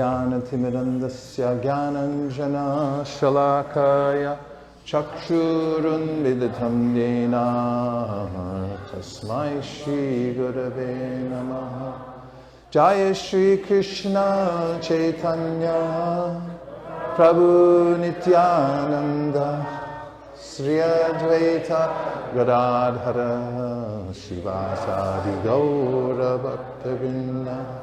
Jnanatimirandasya Jnananjana Shalakaya Chakshurunmilitam Yena Tasmai Shri Gurave Namaha. Jaya Shri Krishna Chaitanya Prabhu Nityananda Sri Advaita Gadadhara Sivasadi Gaura Bhaktavinda.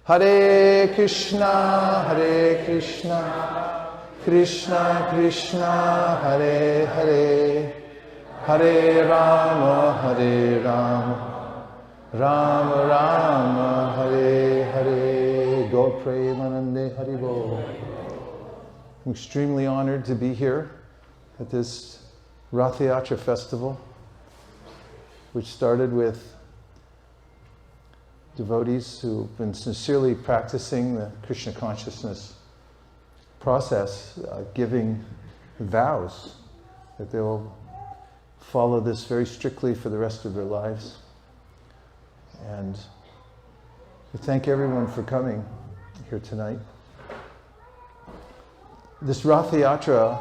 Hare Krishna, Krishna Krishna, Hare Hare, Hare Rama, Rama Rama, Hare Hare. Go Premanande Haribo. I'm extremely honored to be here at this Rath Yatra festival, which started with devotees who've been sincerely practicing the Krishna consciousness process, giving vows that they'll follow this very strictly for the rest of their lives. And we thank everyone for coming here tonight. This Rath Yatra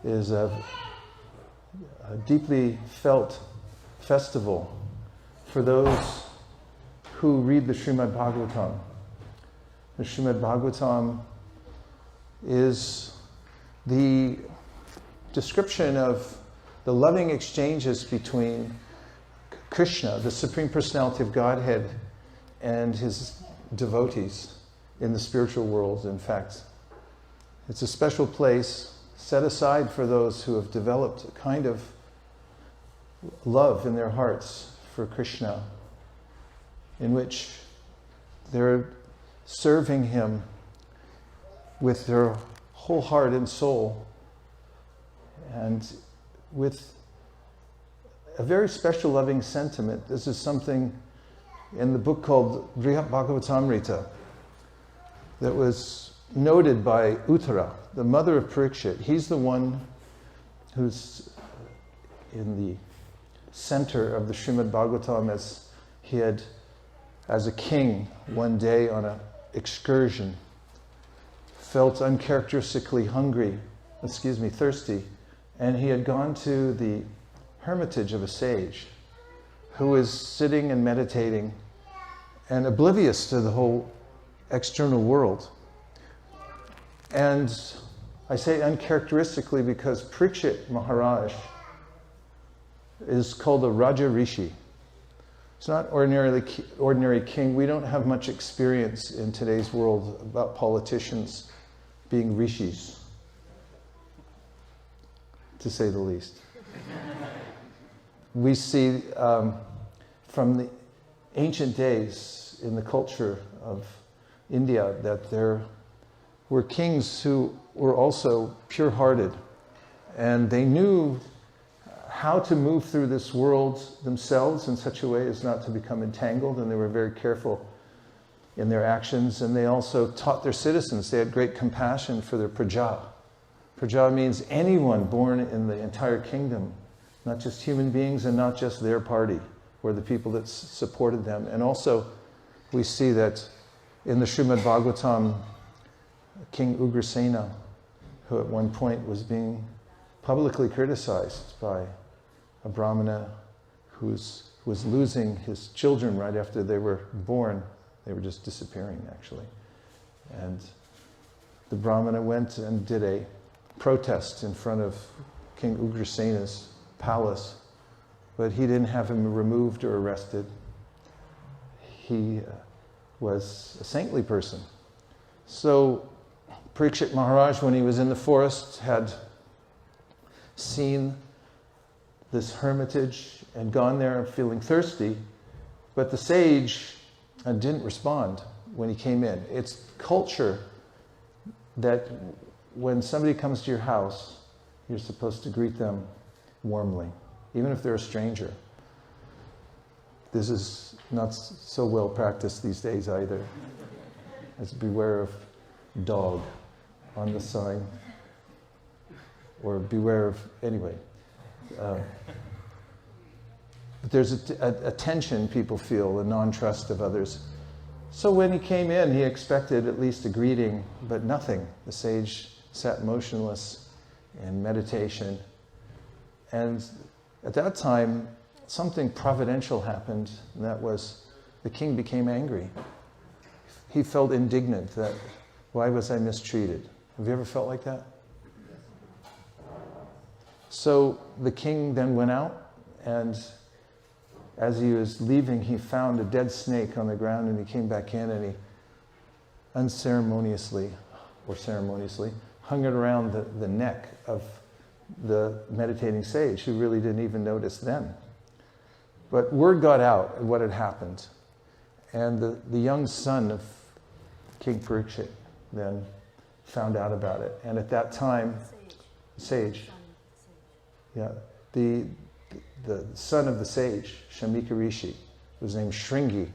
is a deeply felt festival for those who read the Srimad Bhagavatam. The Srimad Bhagavatam is the description of the loving exchanges between Krishna, the Supreme Personality of Godhead, and his devotees in the spiritual world. In fact, it's a special place set aside for those who have developed a kind of love in their hearts for Krishna, in which they're serving him with their whole heart and soul, and with a very special loving sentiment. This is something in the book called Brihat Bhagavatamrita that was noted by Uttara, the mother of Parikshit. He's the one who's in the center of the Srimad Bhagavatam, as he had, as a king, one day on an excursion, felt uncharacteristically thirsty, and he had gone to the hermitage of a sage who was sitting and meditating and oblivious to the whole external world. And I say uncharacteristically because Parikshit Maharaj is called a Raja Rishi. It's not ordinary king. We don't have much experience in today's world about politicians being rishis, to say the least. We see from the ancient days in the culture of India that there were kings who were also pure-hearted, and they knew how to move through this world themselves in such a way as not to become entangled, and they were very careful in their actions, and they also taught their citizens. They had great compassion for their praja. Praja means anyone born in the entire kingdom, not just human beings and not just their party or the people that supported them. And also we see that in the Srimad Bhagavatam, King Ugrasena, who at one point was being publicly criticized by a Brahmana who was losing his children right after they were born. They were just disappearing, actually. And the Brahmana went and did a protest in front of King Ugrasena's palace, but he didn't have him removed or arrested. He was a saintly person. So Parikshit Maharaj, when he was in the forest, had seen this hermitage and gone there feeling thirsty, but the sage didn't respond when he came in. It's culture that when somebody comes to your house, you're supposed to greet them warmly, even if they're a stranger. This is not so well practiced these days either. Let's beware of dog on the sign, or beware of, anyway. But there's a tension people feel, a non-trust of others. So when he came in, he expected at least a greeting, but nothing. The sage sat motionless in meditation. And at that time, something providential happened, and that was the king became angry. He felt indignant that, why was I mistreated? Have you ever felt like that? So the king then went out, and as he was leaving, he found a dead snake on the ground, and he came back in, and he unceremoniously, or ceremoniously, hung it around the neck of the meditating sage, who really didn't even notice then. But word got out of what had happened, and the young son of King Parikshit then found out about it. And at that time, sage, yeah, the son of the sage, Shamika Rishi, was named Shringi.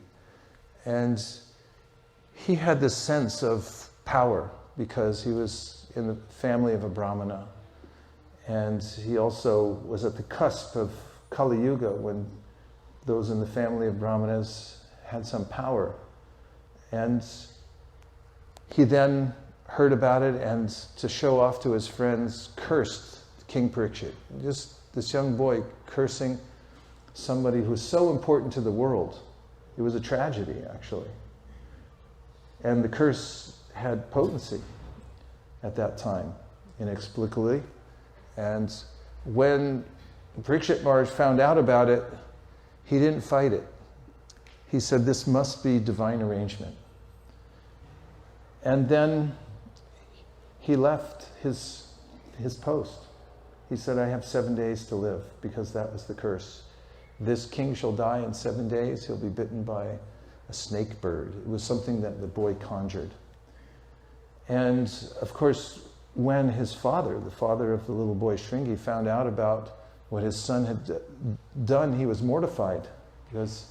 And he had this sense of power because he was in the family of a Brahmana. And he also was at the cusp of Kali Yuga, when those in the family of Brahmanas had some power. And he then heard about it, and to show off to his friends, cursed King Parikshit. Just this young boy cursing somebody who was so important to the world. It was a tragedy, actually. And the curse had potency at that time, inexplicably. And when Parikshit Maharaj found out about it, he didn't fight it. He said, this must be divine arrangement. And then he left his post. He said, I have 7 days to live, because that was the curse. This king shall die in 7 days. He'll be bitten by a snake bird. It was something that the boy conjured. And of course, when his father, the father of the little boy Shringi, found out about what his son had done, he was mortified, because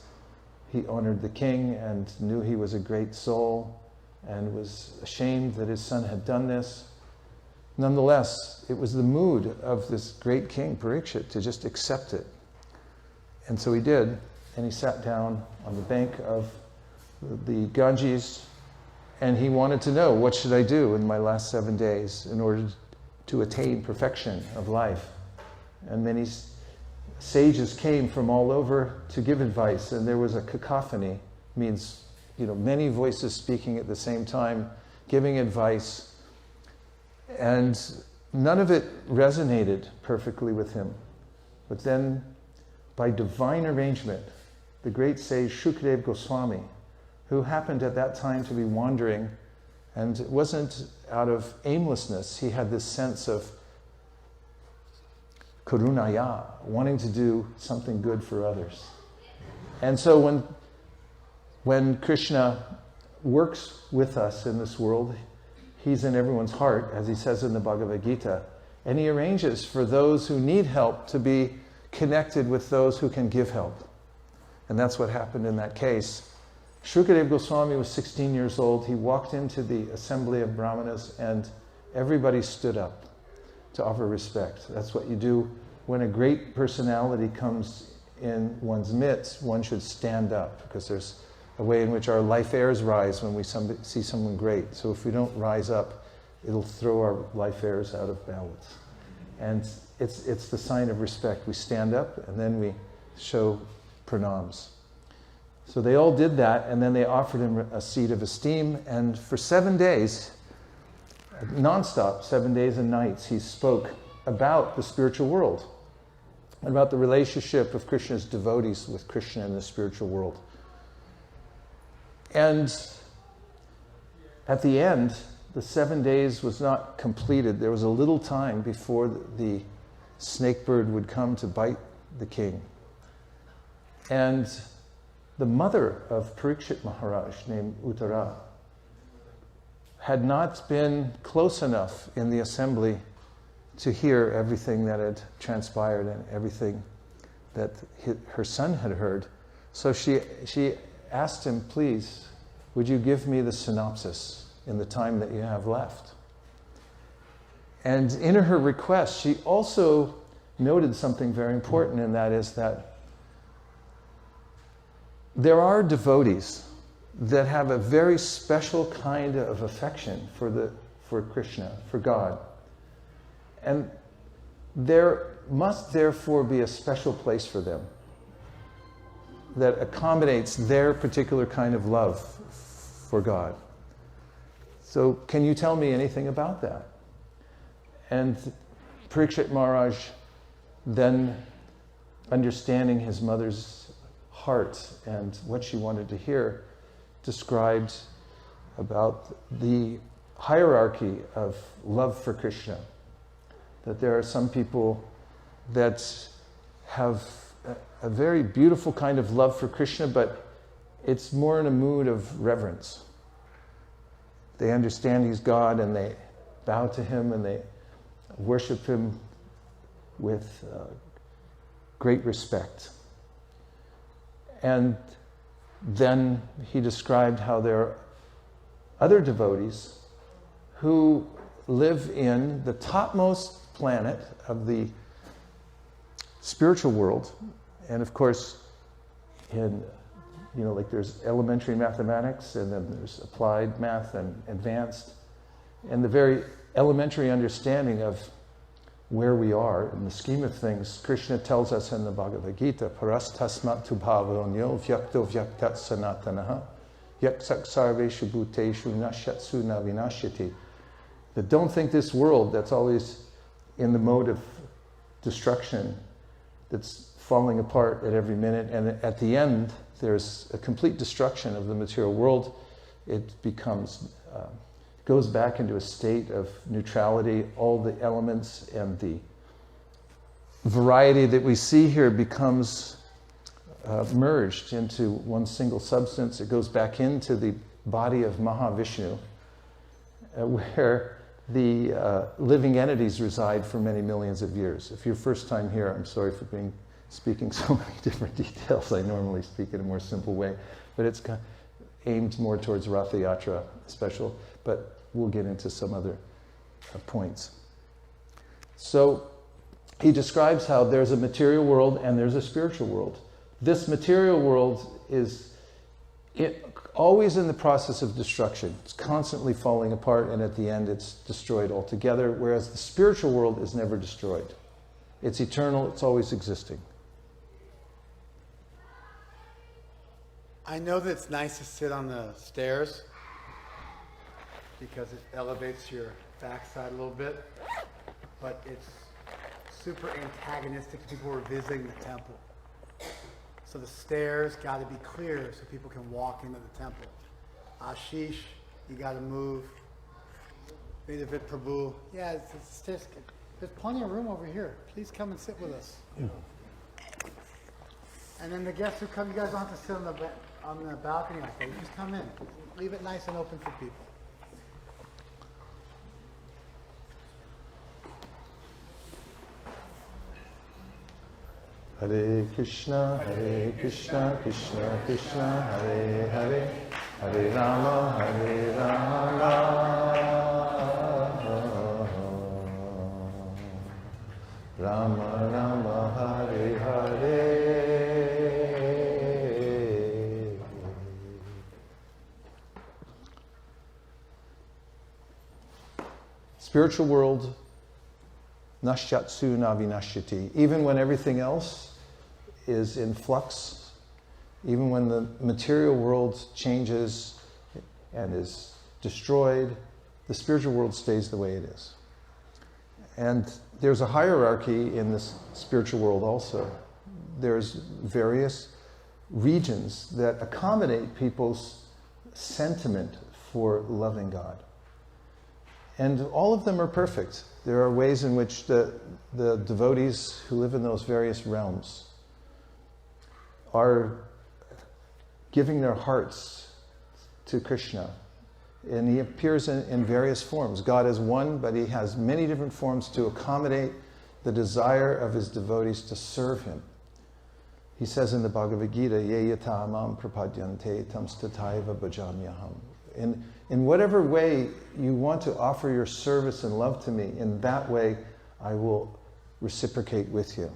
he honored the king and knew he was a great soul and was ashamed that his son had done this. Nonetheless, it was the mood of this great king, Parikshit, to just accept it. And so he did, and he sat down on the bank of the Ganges, and he wanted to know, what should I do in my last 7 days in order to attain perfection of life? And many sages came from all over to give advice, and there was a cacophony, means, many voices speaking at the same time, giving advice. And none of it resonated perfectly with him. But then, by divine arrangement, the great sage Shukadeva Goswami, who happened at that time to be wandering, and it wasn't out of aimlessness, he had this sense of karunaya, wanting to do something good for others. And so when Krishna works with us in this world, he's in everyone's heart, as he says in the Bhagavad Gita, and he arranges for those who need help to be connected with those who can give help. And that's what happened in that case. Shukadeva Goswami was 16 years old. He walked into the assembly of Brahmanas, and everybody stood up to offer respect. That's what you do when a great personality comes in one's midst. One should stand up, because there's a way in which our life airs rise when we see someone great. So if we don't rise up, it'll throw our life airs out of balance. And it's the sign of respect. We stand up, and then we show pranams. So they all did that, and then they offered him a seat of esteem, and for 7 days, non-stop, 7 days and nights, he spoke about the spiritual world, and about the relationship of Krishna's devotees with Krishna in the spiritual world. And at the end, the 7 days was not completed. There was a little time before the snake bird would come to bite the king. And the mother of Parikshit Maharaj, named Uttara, had not been close enough in the assembly to hear everything that had transpired and everything that her son had heard. So she asked him, please, would you give me the synopsis in the time that you have left? And in her request, she also noted something very important, and that is that there are devotees that have a very special kind of affection for Krishna, for God. And there must therefore be a special place for them that accommodates their particular kind of love for God. So can you tell me anything about that? And Parikshit Maharaj, then understanding his mother's heart and what she wanted to hear, described about the hierarchy of love for Krishna. That there are some people that have a very beautiful kind of love for Krishna, but it's more in a mood of reverence. They understand he's God and they bow to him and they worship him with great respect. And then he described how there are other devotees who live in the topmost planet of the spiritual world. And of course, like there's elementary mathematics and then there's applied math and advanced. And the very elementary understanding of where we are in the scheme of things, Krishna tells us in the Bhagavad Gita, parastasmat tu bhavanyo vyakto vyaktat sanatanaha yaksak sarveshu bhuteshu nashyatsu na vinashyati. That don't think this world that's always in the mode of destruction, that's falling apart at every minute, and at the end there's a complete destruction of the material world. It becomes goes back into a state of neutrality. All the elements and the variety that we see here becomes merged into one single substance. It goes back into the body of Mahavishnu, where the living entities reside for many millions of years. If you're first time here, I'm sorry for speaking so many different details. I normally speak in a more simple way, but it's aimed more towards Ratha Yatra special, but we'll get into some other points. So he describes how there's a material world and there's a spiritual world. This material world is always in the process of destruction. It's constantly falling apart, and at the end it's destroyed altogether, whereas the spiritual world is never destroyed. It's eternal, it's always existing. I know that it's nice to sit on the stairs because it elevates your backside a little bit, but it's super antagonistic to people who are visiting the temple. So the stairs got to be clear so people can walk into the temple. Ashish, you got to move. Vedavit Prabhu, yeah, there's plenty of room over here. Please come and sit with us. Yeah. And then the guests who come, you guys don't have to sit on the balcony like that. You just come in. Leave it nice and open for people. Hare Krishna, Krishna Krishna, Hare Hare, Hare Rama, Rama Rama, Hare Hare. Spiritual world, nashyatsu na vinashyati. Even when everything else is in flux, even when the material world changes and is destroyed, the spiritual world stays the way it is. And there's a hierarchy in this spiritual world also. There's various regions that accommodate people's sentiment for loving God. And all of them are perfect. There are ways in which the devotees who live in those various realms are giving their hearts to Krishna. And he appears in various forms. God is one, but he has many different forms to accommodate the desire of his devotees to serve him. He says in the Bhagavad Gita, Ye yata mam prapadyante tam stataiva bhajamyaham. In whatever way you want to offer your service and love to me, in that way I will reciprocate with you.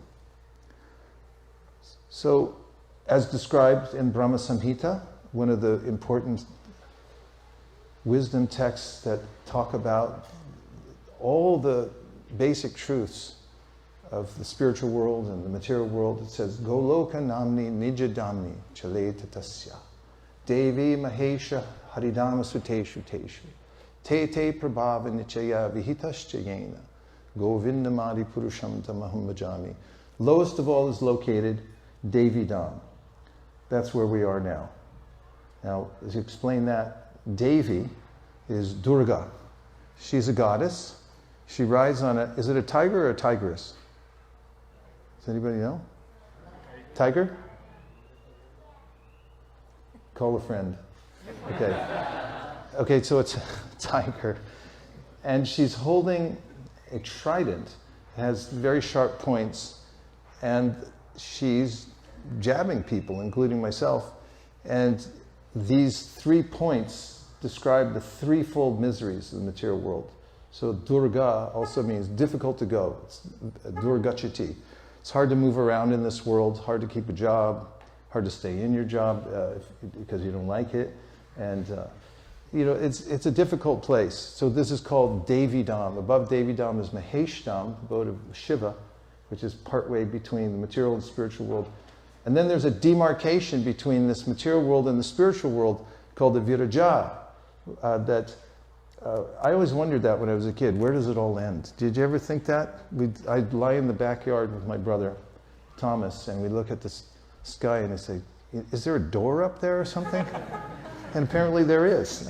So, as described in Brahma Samhita, one of the important wisdom texts that talk about all the basic truths of the spiritual world and the material world. It says, Goloka namni nijadamni chaleta tasya devi mahesha haridama suteshu teshu te te prabhava nichaya vihitaschayena govindamadi purusham tamaham bhajami. Lowest of all is located Devi Dham. That's where we are now. Now, to explain that, Devi is Durga. She's a goddess. She rides on is it a tiger or a tigress? Does anybody know? Tiger? Call a friend. Okay. Okay, so it's a tiger. And she's holding a trident. It has very sharp points. And she's jabbing people, including myself. And these 3 points describe the threefold miseries of the material world. So Durga also means difficult to go. It's Durgachiti. It's hard to move around in this world, hard to keep a job, hard to stay in your job because you don't like it. And, it's a difficult place. So this is called Devi Dham. Above Devi Dham is Mahesh Dham, abode of Shiva, which is partway between the material and spiritual world. And then there's a demarcation between this material world and the spiritual world called the Viraja. I always wondered that when I was a kid. Where does it all end? Did you ever think that? I'd lie in the backyard with my brother, Thomas, and we'd look at the sky and I'd say, is there a door up there or something? And apparently there is.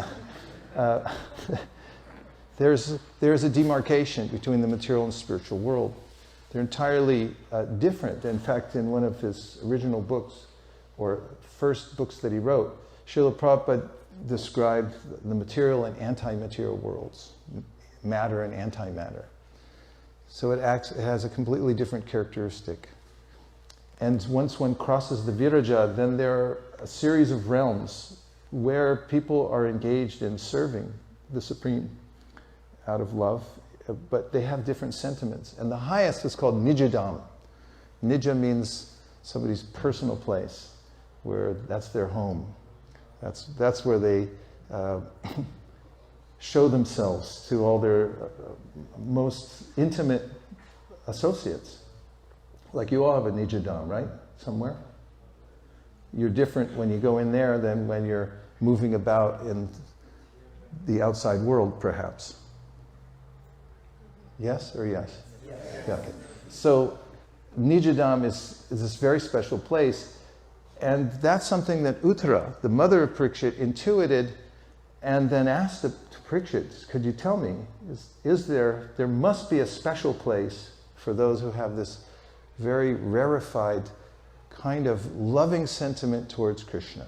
There's a demarcation between the material and spiritual world. They're entirely different. In fact, in one of his original books, or first books that he wrote, Srila Prabhupada described the material and anti-material worlds, matter and antimatter. So it has a completely different characteristic. And once one crosses the Viraja, then there are a series of realms where people are engaged in serving the Supreme out of love, but they have different sentiments. And the highest is called Nijadam. Nija means somebody's personal place, where that's their home. That's where they show themselves to all their most intimate associates. Like you all have a Nijadam, right? Somewhere? You're different when you go in there than when you're moving about in the outside world, perhaps. Yes or yes? Yes. Yeah, okay. So Nijadam is this very special place, and that's something that Uttara, the mother of Parikshit, intuited and then asked to Parikshit, could you tell me, there must be a special place for those who have this very rarefied kind of loving sentiment towards Krishna.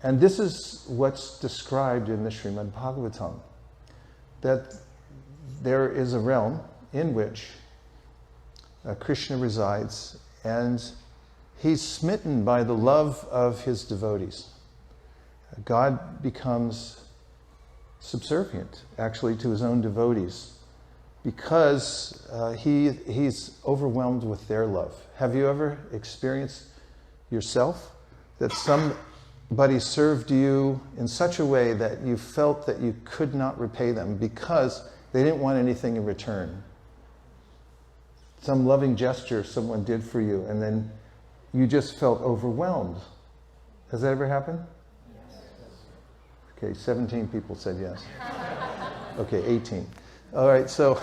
And this is what's described in the Srimad Bhagavatam, that there is a realm in which Krishna resides, and he's smitten by the love of his devotees. God becomes subservient, actually, to his own devotees because he's overwhelmed with their love. Have you ever experienced yourself that somebody served you in such a way that you felt that you could not repay them because they didn't want anything in return? Some loving gesture someone did for you, and then you just felt overwhelmed. Has that ever happened? Yes. Okay, 17 people said yes. Okay, 18. All right, so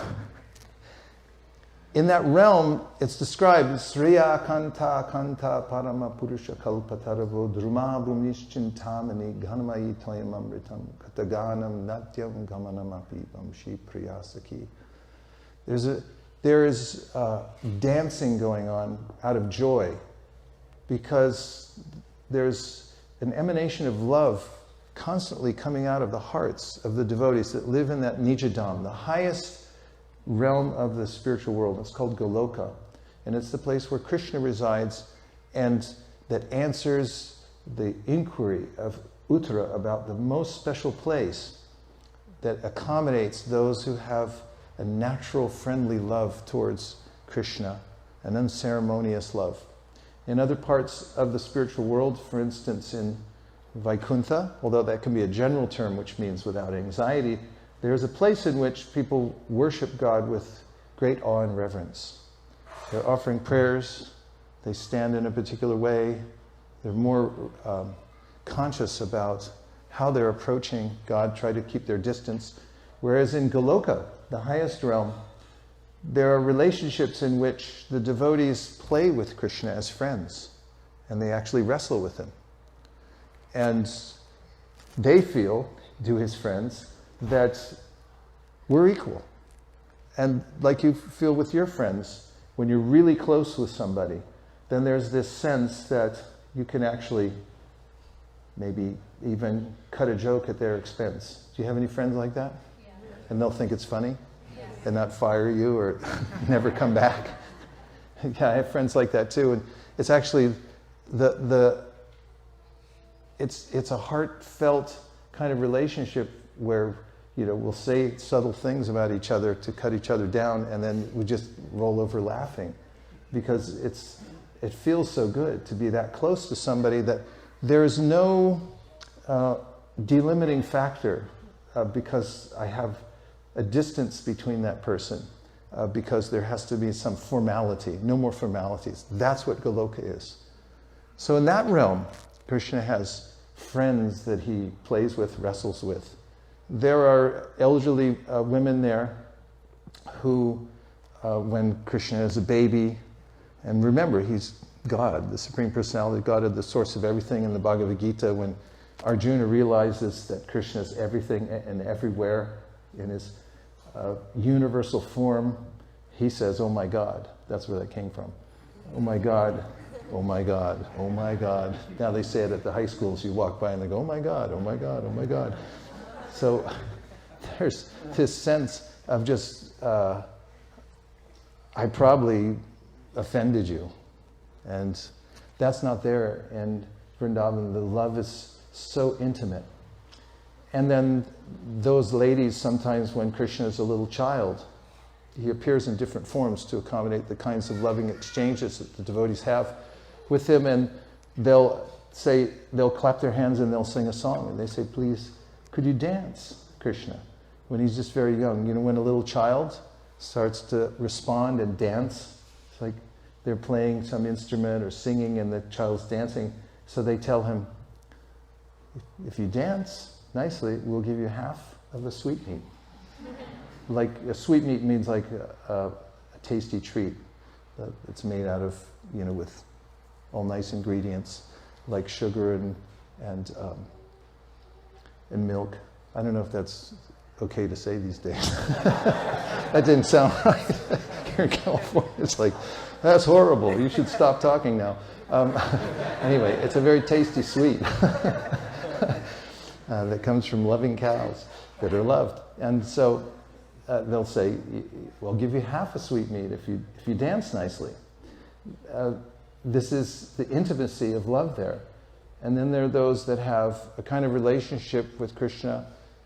in that realm, it's described, Sriya Kanta Kanta Parama Purusha Kalpataravo Druma Bhumnischintamani Ghanamayi Toyamamritam Kataganam Natyam Gamanamapi Vamshi Priyasaki. There is dancing going on out of joy, because there's an emanation of love constantly coming out of the hearts of the devotees that live in that Nijadam, the highest realm of the spiritual world. It's called Goloka, and it's the place where Krishna resides, and that answers the inquiry of Uttara about the most special place that accommodates those who have a natural, friendly love towards Krishna, an unceremonious love. In other parts of the spiritual world, for instance, in Vaikuntha, although that can be a general term which means without anxiety, there's a place in which people worship God with great awe and reverence. They're offering prayers, they stand in a particular way, they're more conscious about how they're approaching God, try to keep their distance. Whereas in Goloka, the highest realm, there are relationships in which the devotees play with Krishna as friends, and they actually wrestle with him. And they feel, to his friends, that we're equal. And like you feel with your friends, when you're really close with somebody, then there's this sense that you can actually maybe even cut a joke at their expense. Do you have any friends like that? Yeah. And they'll think it's funny? Yes. And not fire you or never come back? Yeah, I have friends like that too. And it's actually it's a heartfelt kind of relationship where, you know, we'll say subtle things about each other to cut each other down, and then we just roll over laughing because it feels so good to be that close to somebody that there's no delimiting factor because I have a distance between that person because there has to be some formality, no more formalities. That's what Goloka is. So in that realm, Krishna has friends that he plays with, wrestles with. There are elderly women there who, when Krishna is a baby, and remember, he's God, the Supreme Personality of God, the source of everything in the Bhagavad Gita. When Arjuna realizes that Krishna is everything and everywhere in his universal form, he says, "Oh my God." That's where that came from. Oh my God, oh my God, oh my God. Now they say it at the high schools. You walk by and they go, "Oh my God, oh my God, oh my God." So there's this sense of just, I probably offended you. And that's not there in Vrindavan. The love is so intimate. And then those ladies, sometimes when Krishna is a little child, he appears in different forms to accommodate the kinds of loving exchanges that the devotees have with him. And they'll clap their hands and they'll sing a song. And they say, "Please, could you dance, Krishna?" When he's just very young. You know, when a little child starts to respond and dance, it's like they're playing some instrument or singing and the child's dancing. So they tell him, "If you dance nicely, we'll give you half of a sweetmeat." Like a sweetmeat means like a tasty treat. It's made out of, you know, with all nice ingredients like sugar and milk. I don't know if that's okay to say these days. That didn't sound right. Here in California, it's like, that's horrible. You should stop talking now. Anyway, it's a very tasty sweet that comes from loving cows that are loved. And so they'll say, "We'll give you half a sweetmeat if you dance nicely." This is the intimacy of love there. And then there are those that have a kind of relationship with Krishna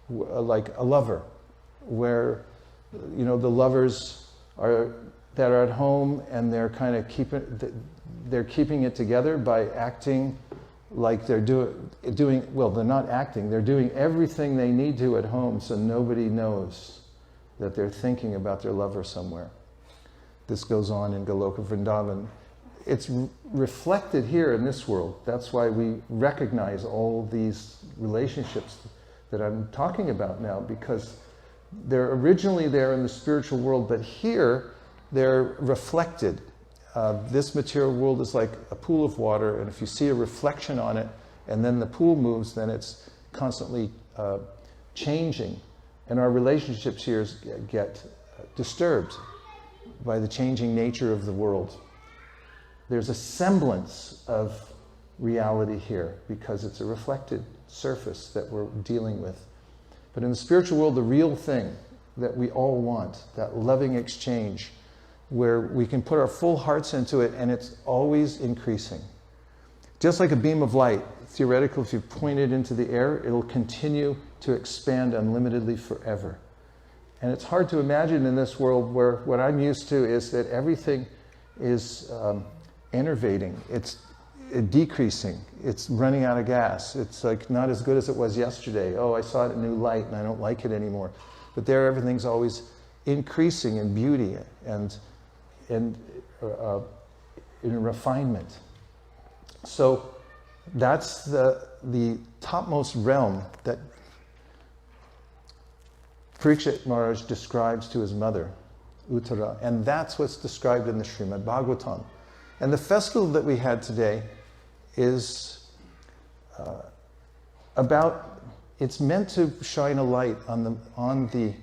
like a lover, where, you know, the lovers that are at home and they're kind of keeping it together by acting like they're doing, well, they're not acting, they're doing everything they need to at home so nobody knows that they're thinking about their lover somewhere. This goes on in Goloka Vrindavan. It's reflected here in this world. That's why we recognize all these relationships that I'm talking about now, because they're originally there in the spiritual world, but here they're reflected. This material world is like a pool of water, and if you see a reflection on it, and then the pool moves, then it's constantly changing. And our relationships here get disturbed by the changing nature of the world. There's a semblance of reality here because it's a reflected surface that we're dealing with. But in the spiritual world, the real thing that we all want, that loving exchange, where we can put our full hearts into it and it's always increasing. Just like a beam of light, theoretically, if you point it into the air, it'll continue to expand unlimitedly forever. And it's hard to imagine in this world where what I'm used to is that everything is enervating. decreasing. It's running out of gas. It's like not as good as it was yesterday. Oh, I saw it in a new light and I don't like it anymore. But there, everything's always increasing in beauty and in refinement. So that's the topmost realm that Parikshit Maharaj describes to his mother, Uttara, and that's what's described in the Srimad Bhagavatam. And the festival that we had today is it's meant to shine a light on the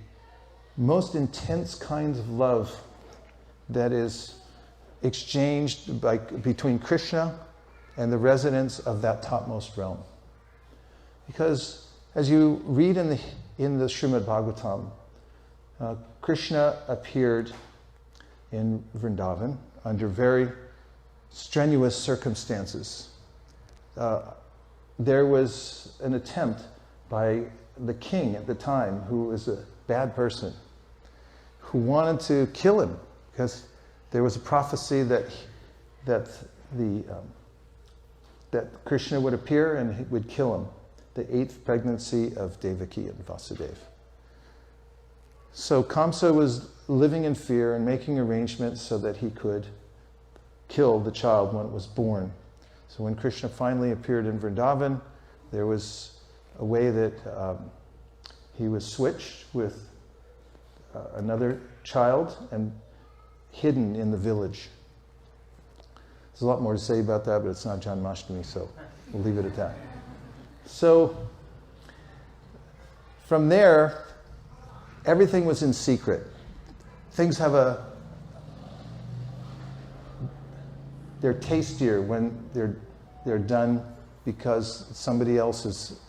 most intense kinds of love that is exchanged between Krishna and the residents of that topmost realm. Because as you read in the Srimad Bhagavatam, Krishna appeared in Vrindavan under very strenuous circumstances. There was an attempt by the king at the time, who was a bad person, who wanted to kill him because there was a prophecy that Krishna would appear and he would kill him, the 8th pregnancy of Devaki and Vasudeva. So Kamsa was living in fear and making arrangements so that he could kill the child when it was born. So when Krishna finally appeared in Vrindavan, there was a way that he was switched with another child and hidden in the village. There's a lot more to say about that, but it's not Janmashtami, so we'll leave it at that. So from there, everything was in secret. Things they're tastier when they're done because somebody else is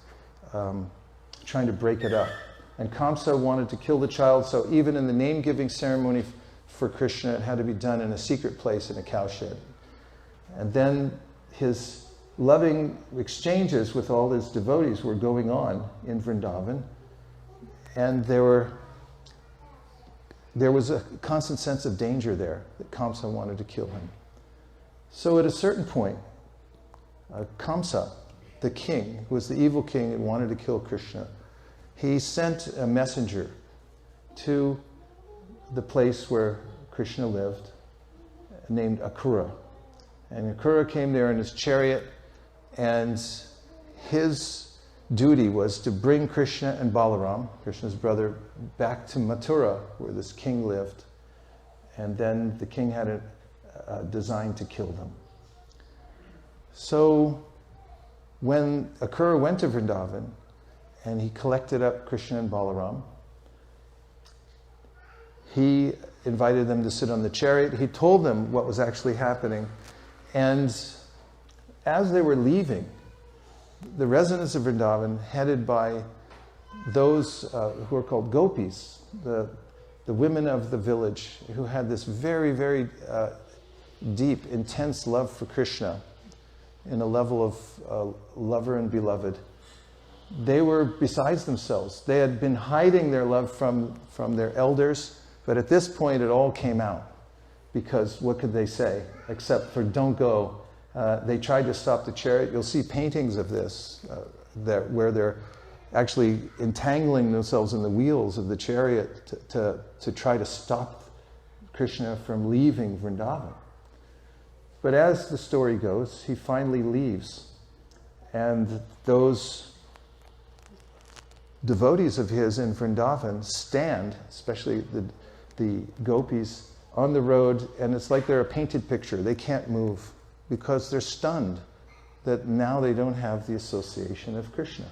trying to break it up. And Kamsa wanted to kill the child, so even in the name-giving ceremony for Krishna, it had to be done in a secret place in a cowshed. And then his loving exchanges with all his devotees were going on in Vrindavan, and there was a constant sense of danger there, that Kamsa wanted to kill him. So at a certain point, Kamsa, the king, who was the evil king and wanted to kill Krishna, he sent a messenger to the place where Krishna lived, named Akrura. And Akrura came there in his chariot, and his duty was to bring Krishna and Balaram, Krishna's brother, back to Mathura, where this king lived. And then the king had a design to kill them. So when Akrura went to Vrindavan, and he collected up Krishna and Balaram, he invited them to sit on the chariot. He told them what was actually happening. And as they were leaving, the residents of Vrindavan, headed by those who are called gopis, the women of the village, who had this very, very deep, intense love for Krishna in a level of lover and beloved, they were besides themselves. They had been hiding their love from their elders, but at this point it all came out. Because what could they say except for don't go? They tried to stop the chariot. You'll see paintings of this where they're actually entangling themselves in the wheels of the chariot to try to stop Krishna from leaving Vrindavan. But as the story goes, he finally leaves. And those devotees of his in Vrindavan stand, especially the gopis, on the road, and it's like they're a painted picture. They can't move because they're stunned that now they don't have the association of Krishna.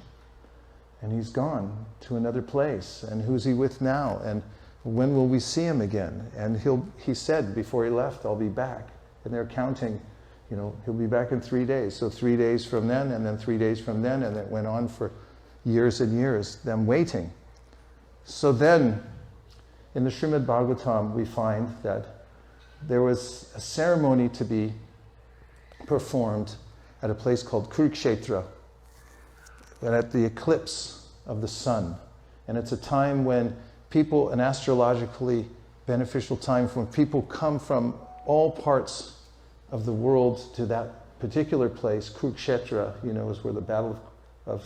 And he's gone to another place. And who's he with now? And when will we see him again? And he said before he left, I'll be back. And they're counting, he'll be back in 3 days. So 3 days from then, and then 3 days from then, and it went on for years and years, them waiting. So then, in the Srimad Bhagavatam, we find that there was a ceremony to be performed at a place called Kurukshetra, and at the eclipse of the sun. And it's a time when people, an astrologically beneficial time when people come from all parts of the world to that particular place, Kurukshetra, is where the battle of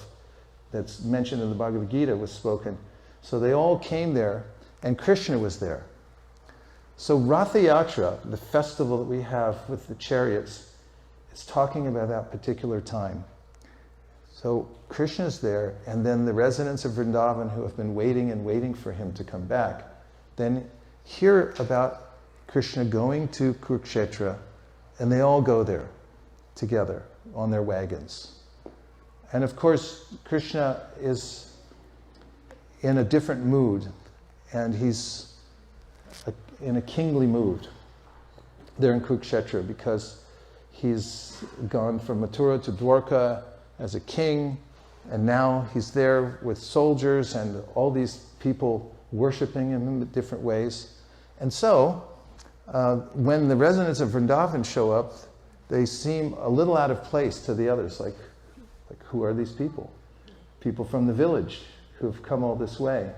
that's mentioned in the Bhagavad Gita was spoken. So they all came there, and Krishna was there. So Ratha Yatra, the festival that we have with the chariots, is talking about that particular time. So Krishna's there, and then the residents of Vrindavan who have been waiting and waiting for him to come back, then hear about Krishna going to Kurukshetra, and they all go there together on their wagons. And of course, Krishna is in a different mood, and he's in a kingly mood there in Kurukshetra, because he's gone from Mathura to Dwarka as a king, and now he's there with soldiers and all these people worshipping him in different ways. And so, when the residents of Vrindavan show up, they seem a little out of place to the others, like who are these people? People from the village who've come all this way.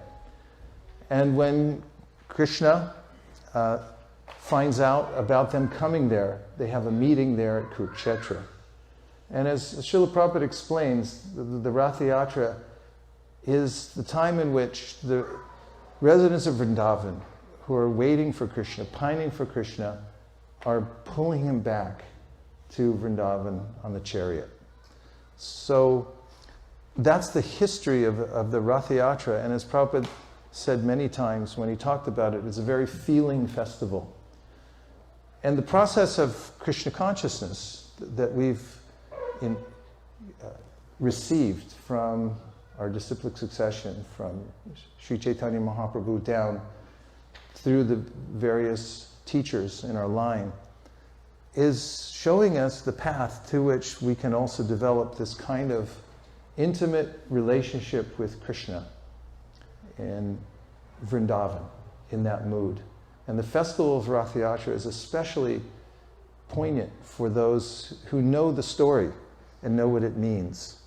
And when Krishna finds out about them coming there, they have a meeting there at Kurukshetra. And as Srila Prabhupada explains, the Ratha Yatra is the time in which the residents of Vrindavan, who are waiting for Krishna, pining for Krishna, are pulling him back to Vrindavan on the chariot. So that's the history of the Ratha Yatra, and as Prabhupada said many times when he talked about it, it's a very feeling festival. And the process of Krishna consciousness that we've received from our disciplic succession, from Sri Chaitanya Mahaprabhu down through the various teachers in our line, is showing us the path to which we can also develop this kind of intimate relationship with Krishna in Vrindavan, in that mood. And the festival of Ratha Yatra is especially poignant for those who know the story and know what it means.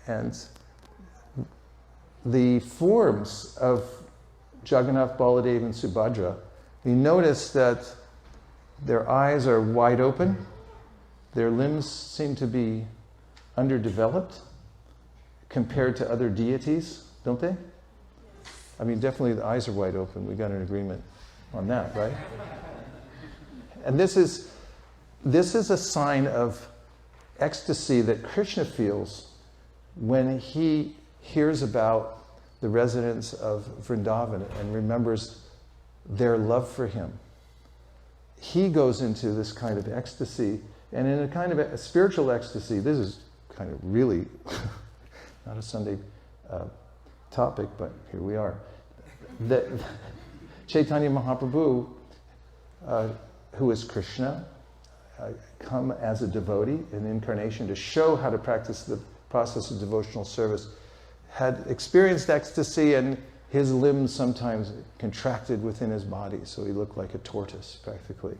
And the forms of Jagannath, Baladev, and Subhadra, we notice that their eyes are wide open, their limbs seem to be underdeveloped compared to other deities, don't they? I mean, definitely the eyes are wide open. We got an agreement on that, right? And this is a sign of ecstasy that Krishna feels when he hears about the residents of Vrindavan and remembers their love for him. He goes into this kind of ecstasy, and in a kind of a spiritual ecstasy, this is kind of really not a Sunday topic, but here we are. That Chaitanya Mahaprabhu, who is Krishna, come as a devotee, an incarnation to show how to practice the process of devotional service, had experienced ecstasy, and his limbs sometimes contracted within his body, so he looked like a tortoise, practically.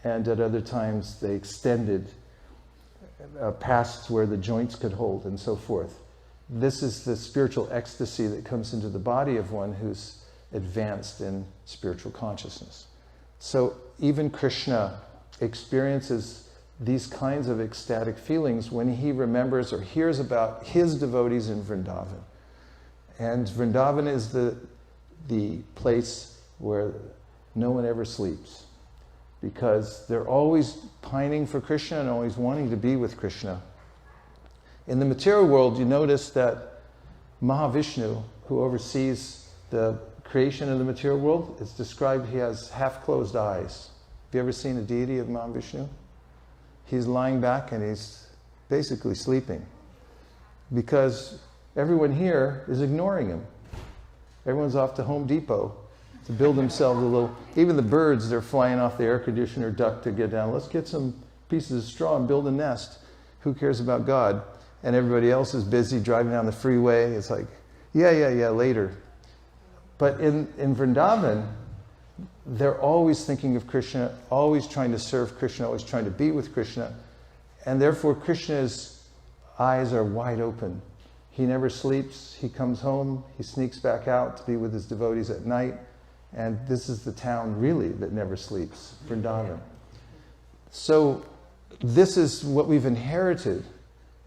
And at other times, they extended past where the joints could hold, and so forth. This is the spiritual ecstasy that comes into the body of one who's advanced in spiritual consciousness. So even Krishna experiences these kinds of ecstatic feelings when he remembers or hears about his devotees in Vrindavan. And Vrindavan is the place where no one ever sleeps, because they're always pining for Krishna and always wanting to be with Krishna. In the material world, you notice that Mahavishnu, who oversees the creation of the material world, it's described he has half-closed eyes. Have you ever seen a deity of Mahavishnu? He's lying back and he's basically sleeping, because everyone here is ignoring him. Everyone's off to Home Depot to build themselves a little, even the birds, they're flying off the air conditioner duct to get down. Let's get some pieces of straw and build a nest. Who cares about God? And everybody else is busy driving down the freeway. It's like, yeah, later. But in Vrindavan, they're always thinking of Krishna, always trying to serve Krishna, always trying to be with Krishna. And therefore, Krishna's eyes are wide open. He never sleeps. He comes home. He sneaks back out to be with his devotees at night. And this is the town, really, that never sleeps, Vrindavan. So this is what we've inherited.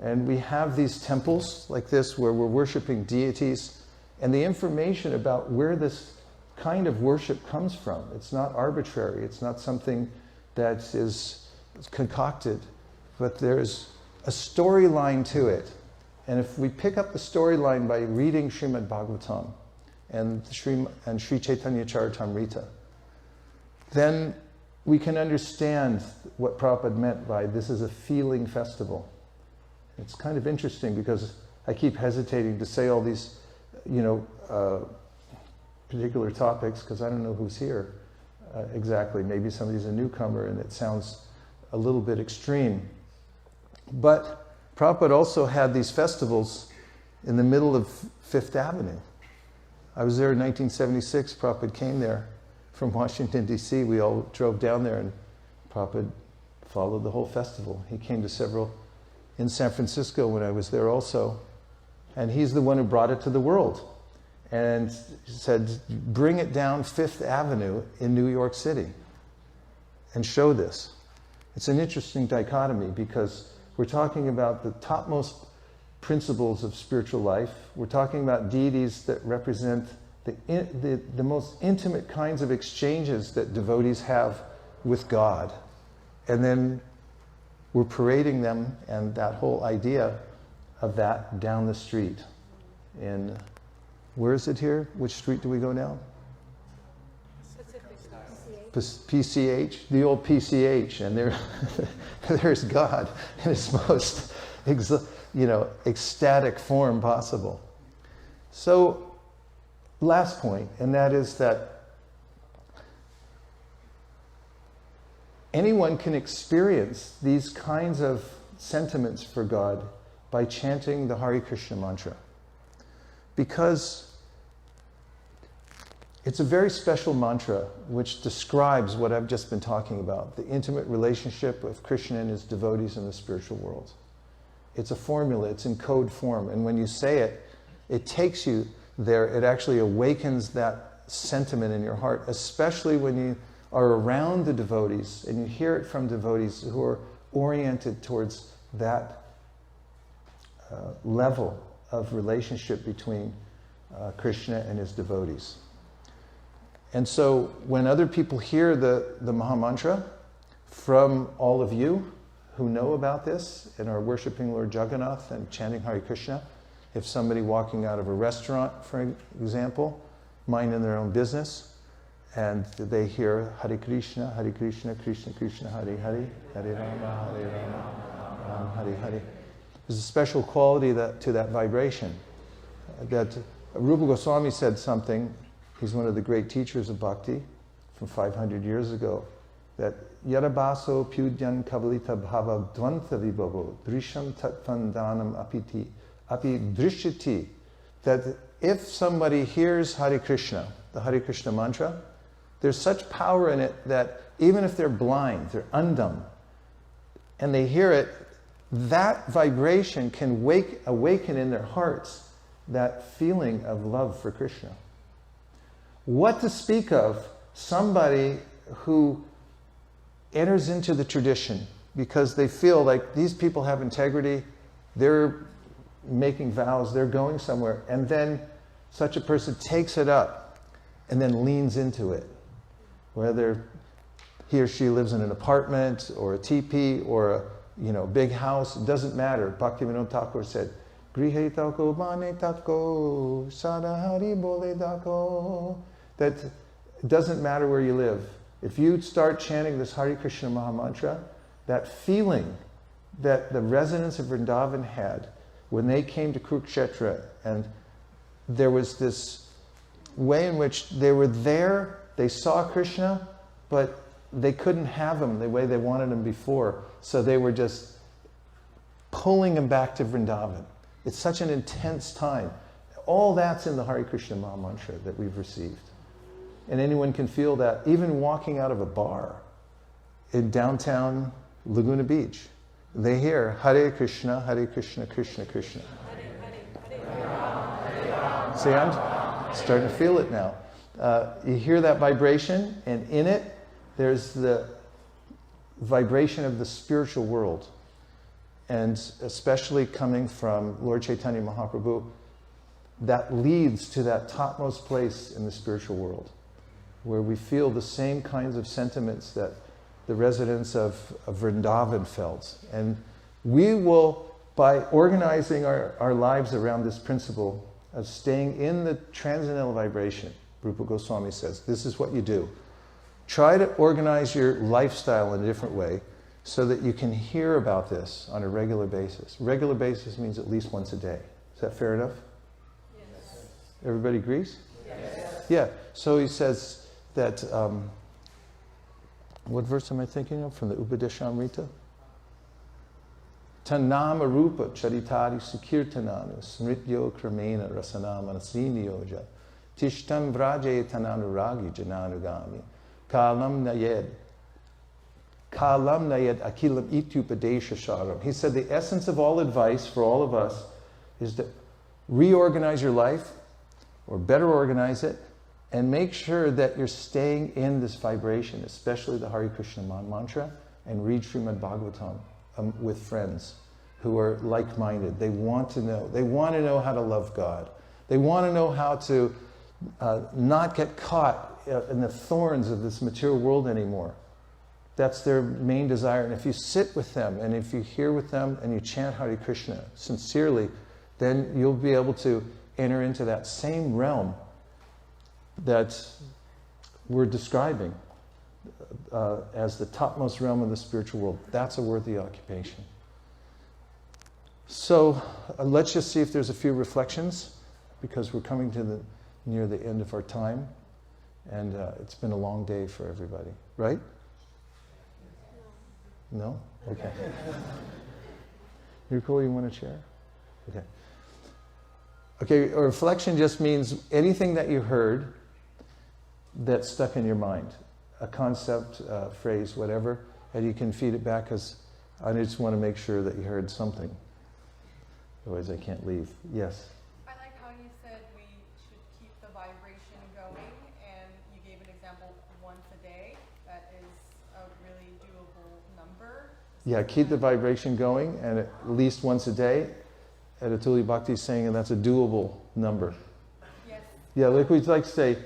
And we have these temples like this where we're worshiping deities, and the information about where this kind of worship comes from. It's not arbitrary. It's not something that is concocted, but there's a storyline to it. And if we pick up the storyline by reading Srimad Bhagavatam and Sri Chaitanya Charitamrita, then we can understand what Prabhupada meant by this is a feeling festival. It's kind of interesting because I keep hesitating to say all these, particular topics because I don't know who's here exactly. Maybe somebody's a newcomer and it sounds a little bit extreme. But Prabhupada also had these festivals in the middle of Fifth Avenue. I was there in 1976. Prabhupada came there from Washington, D.C. We all drove down there and Prabhupada followed the whole festival. He came to several in San Francisco when I was there also. And he's the one who brought it to the world and said, bring it down Fifth Avenue in New York City and show this. It's an interesting dichotomy because we're talking about the topmost principles of spiritual life. We're talking about deities that represent the most intimate kinds of exchanges that devotees have with God. And then we're parading them and that whole idea of that down the street. In, where is it here? Which street do we go now? PCH, the old PCH, and there's God in its most, ecstatic form possible. So, last point, and that is that anyone can experience these kinds of sentiments for God by chanting the Hare Krishna mantra. Because it's a very special mantra which describes what I've just been talking about, the intimate relationship of Krishna and his devotees in the spiritual world. It's a formula, it's in code form, and when you say it, it takes you there, it actually awakens that sentiment in your heart, especially when you are around the devotees and you hear it from devotees who are oriented towards that level of relationship between Krishna and his devotees. And so when other people hear the Mahamantra from all of you who know about this and are worshiping Lord Jagannath and chanting Hare Krishna, if somebody walking out of a restaurant, for example, minding their own business, and they hear Hare Krishna, Krishna Krishna, Hare Hare, Hare Rama, Rama Hare Hare. There's a special quality to that vibration. That Rupa Goswami said something, he's one of the great teachers of bhakti from 500 years ago, that Yadabaso Pyudyan Kavalita Bhava Dvanta Vibhavo Drisham Tatvandanam Api Drishyati, that if somebody hears Hare Krishna, the Hare Krishna mantra, there's such power in it that even if they're blind, they're undumb, and they hear it, that vibration can awaken in their hearts that feeling of love for Krishna. What to speak of somebody who enters into the tradition because they feel like these people have integrity, they're making vows, they're going somewhere, and then such a person takes it up and then leans into it. Whether he or she lives in an apartment or a teepee or a big house, it doesn't matter. Bhaktivinoda Thakur said, Grihe tako bane tako, sadahari bole tako. That it doesn't matter where you live. If you start chanting this Hare Krishna Mahamantra, that feeling that the residents of Vrindavan had when they came to Kurukshetra, and there was this way in which they were there, they saw Krishna, but they couldn't have him the way they wanted him before, so they were just pulling him back to Vrindavan. It's such an intense time. All that's in the Hare Krishna Mahamantra that we've received. And anyone can feel that, even walking out of a bar in downtown Laguna Beach. They hear Hare Krishna, Krishna Krishna. See, I'm starting to feel it now. You hear that vibration, and in it, there's the vibration of the spiritual world, and especially coming from Lord Chaitanya Mahaprabhu, that leads to that topmost place in the spiritual world, where we feel the same kinds of sentiments that the residents of Vrindavan felt. And we will, by organizing our lives around this principle of staying in the transcendental vibration, Rupa Goswami says, this is what you do. Try to organize your lifestyle in a different way so that you can hear about this on a regular basis. Regular basis means at least once a day. Is that fair enough? Yes. Everybody agrees? Yes. Yeah. So he says that, what verse am I thinking of from the Upadeshamrita? Tanama rupa charitari sukirtananu smrityo kramena rasanama nasiniyoja tishtam vraje tananuragi jananugami kalam nayed akilam ityupadesha sharam. He said the essence of all advice for all of us is to reorganize your life, or better organize it, and make sure that you're staying in this vibration, especially the Hare Krishna mantra, and read Srimad Bhagavatam with friends who are like-minded. They want to know. They want to know how to love God. They want to know how to not get caught in the thorns of this material world anymore. That's their main desire. And if you sit with them, and if you hear with them, and you chant Hare Krishna sincerely, then you'll be able to enter into that same realm that we're describing as the topmost realm of the spiritual world. That's a worthy occupation. So let's just see if there's a few reflections, because we're coming to near the end of our time, and it's been a long day for everybody, right? No? Okay. Yuriko, you want to share? Okay. Okay, a reflection just means anything that you heard that stuck in your mind, a concept, phrase, whatever, and you can feed it back, because I just want to make sure that you heard something. Otherwise I can't leave. Yes? I like how you said we should keep the vibration going, and you gave an example once a day. That is a really doable number. Yeah, keep the vibration going, and at least once a day. And Atuli Bhakti is saying, and that's a doable number. Yes. Yeah, like we'd like to say,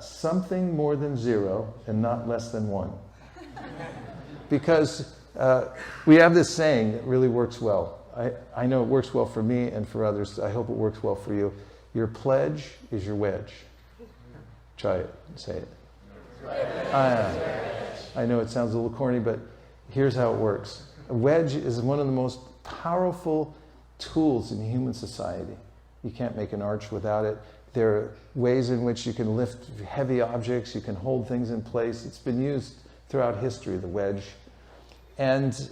something more than 0 and not less than 1. Because we have this saying that really works well. I know it works well for me and for others. I hope it works well for you. Your pledge is your wedge. Try it. Say it. I know it sounds a little corny, but here's how it works. A wedge is one of the most powerful tools in human society. You can't make an arch without it. There are ways in which you can lift heavy objects, you can hold things in place. It's been used throughout history, the wedge. And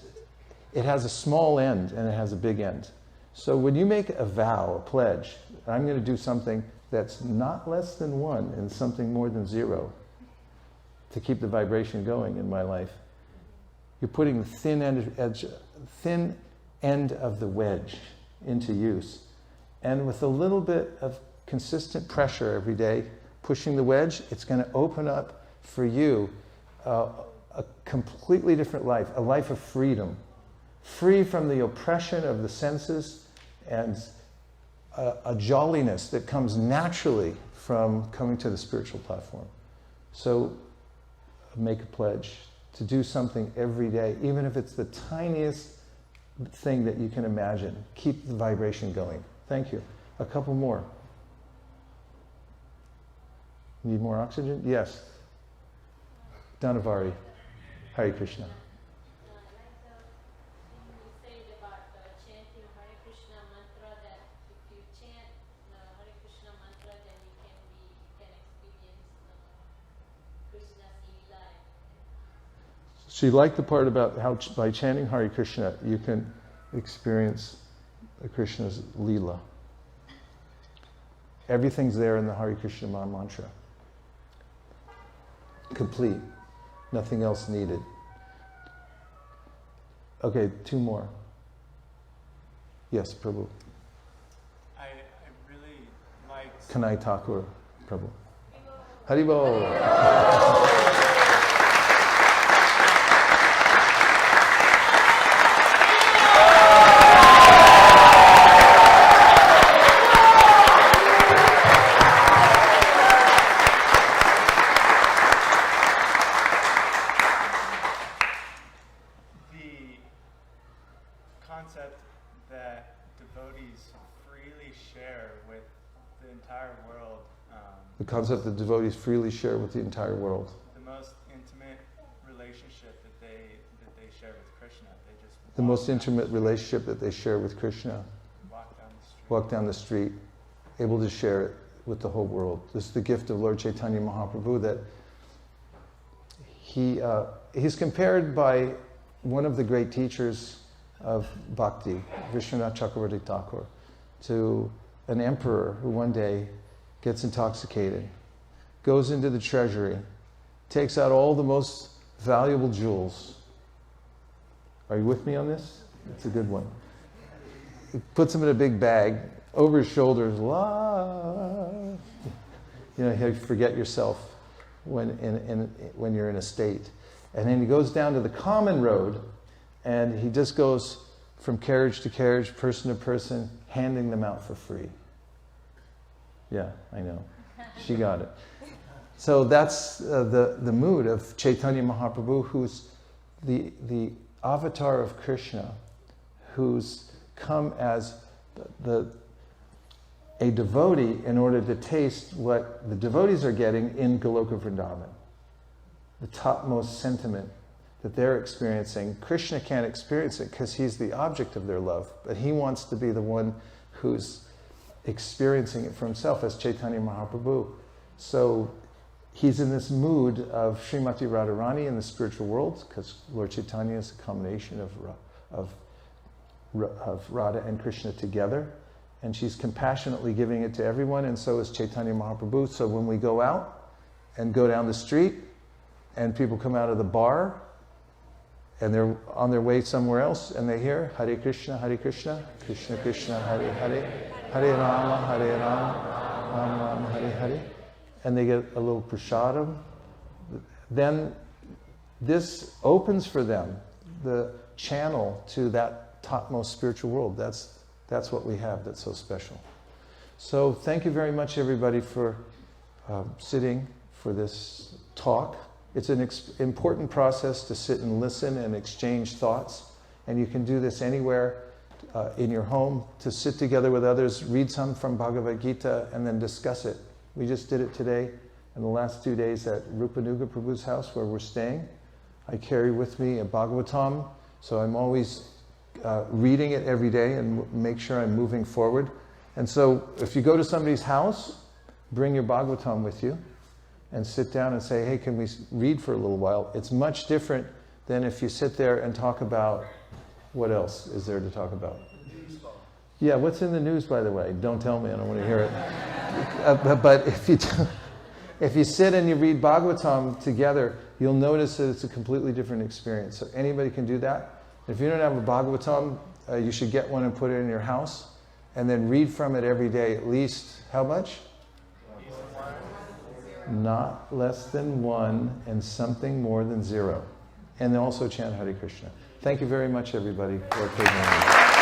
it has a small end and it has a big end. So when you make a vow, a pledge, I'm going to do something that's not less than 1 and something more than 0 to keep the vibration going in my life, you're putting the thin end of the wedge into use. And with a little bit of consistent pressure every day, pushing the wedge, it's going to open up for you a completely different life, a life of freedom, free from the oppression of the senses, and a jolliness that comes naturally from coming to the spiritual platform. So make a pledge to do something every day, even if it's the tiniest thing that you can imagine. Keep the vibration going. Thank you. A couple more. Need more oxygen? Yes. Dhanavari. Hare Krishna. She liked the part about how by chanting Hare Krishna you can experience Krishna's Leela. Everything's there in the Hare Krishna mantra. Complete. Nothing else needed. Okay, 2 more. Yes, Prabhu. I really liked... Kanai Thakur, Prabhu. Haribol. concept that devotees freely share with the entire world. The concept that devotees freely share with the entire world. The most intimate relationship that they share with Krishna. They just The most intimate relationship that they share with Krishna. Walk down the street, able to share it with the whole world. This is the gift of Lord Chaitanya Mahaprabhu, that he's compared by one of the great teachers of bhakti, Vishwanath Chakravarti Thakur, to an emperor who one day gets intoxicated, goes into the treasury, takes out all the most valuable jewels. Are you with me on this? It's a good one. He puts them in a big bag, over his shoulders, la. You forget yourself when you're in a state. And then he goes down to the common road, and he just goes from carriage to carriage, person to person, handing them out for free. Yeah, I know. She got it. So that's the mood of Chaitanya Mahaprabhu, who's the avatar of Krishna, who's come as a devotee in order to taste what the devotees are getting in Goloka Vrindavan. The topmost sentiment that they're experiencing. Krishna can't experience it because he's the object of their love, but he wants to be the one who's experiencing it for himself as Chaitanya Mahaprabhu. So he's in this mood of Srimati Radharani in the spiritual world, because Lord Chaitanya is a combination of Radha and Krishna together, and she's compassionately giving it to everyone, and so is Chaitanya Mahaprabhu. So when we go out and go down the street, and people come out of the bar, and they're on their way somewhere else, and they hear Hare Krishna, Krishna Krishna, Hare Hare, Hare Rama, Ram Ram, Hare Hare, and they get a little prasadam, then this opens for them the channel to that topmost spiritual world. That's what we have that's so special. So thank you very much, everybody, for sitting for this talk. It's an important process to sit and listen and exchange thoughts. And you can do this anywhere in your home, to sit together with others, read some from Bhagavad Gita, and then discuss it. We just did it today and the last 2 days at Rupanuga Prabhu's house where we're staying. I carry with me a Bhagavatam, so I'm always reading it every day and make sure I'm moving forward. And so if you go to somebody's house, bring your Bhagavatam with you and sit down and say, hey, can we read for a little while? It's much different than if you sit there and talk about, what else is there to talk about? Yeah, what's in the news, by the way? Don't tell me, I don't want to hear it. But if you sit and you read Bhagavatam together, you'll notice that it's a completely different experience. So anybody can do that. If you don't have a Bhagavatam, you should get one and put it in your house, and then read from it every day, at least, how much? Not less than 1 and something more than 0. And then also chant Hare Krishna. Thank you very much, everybody, for taking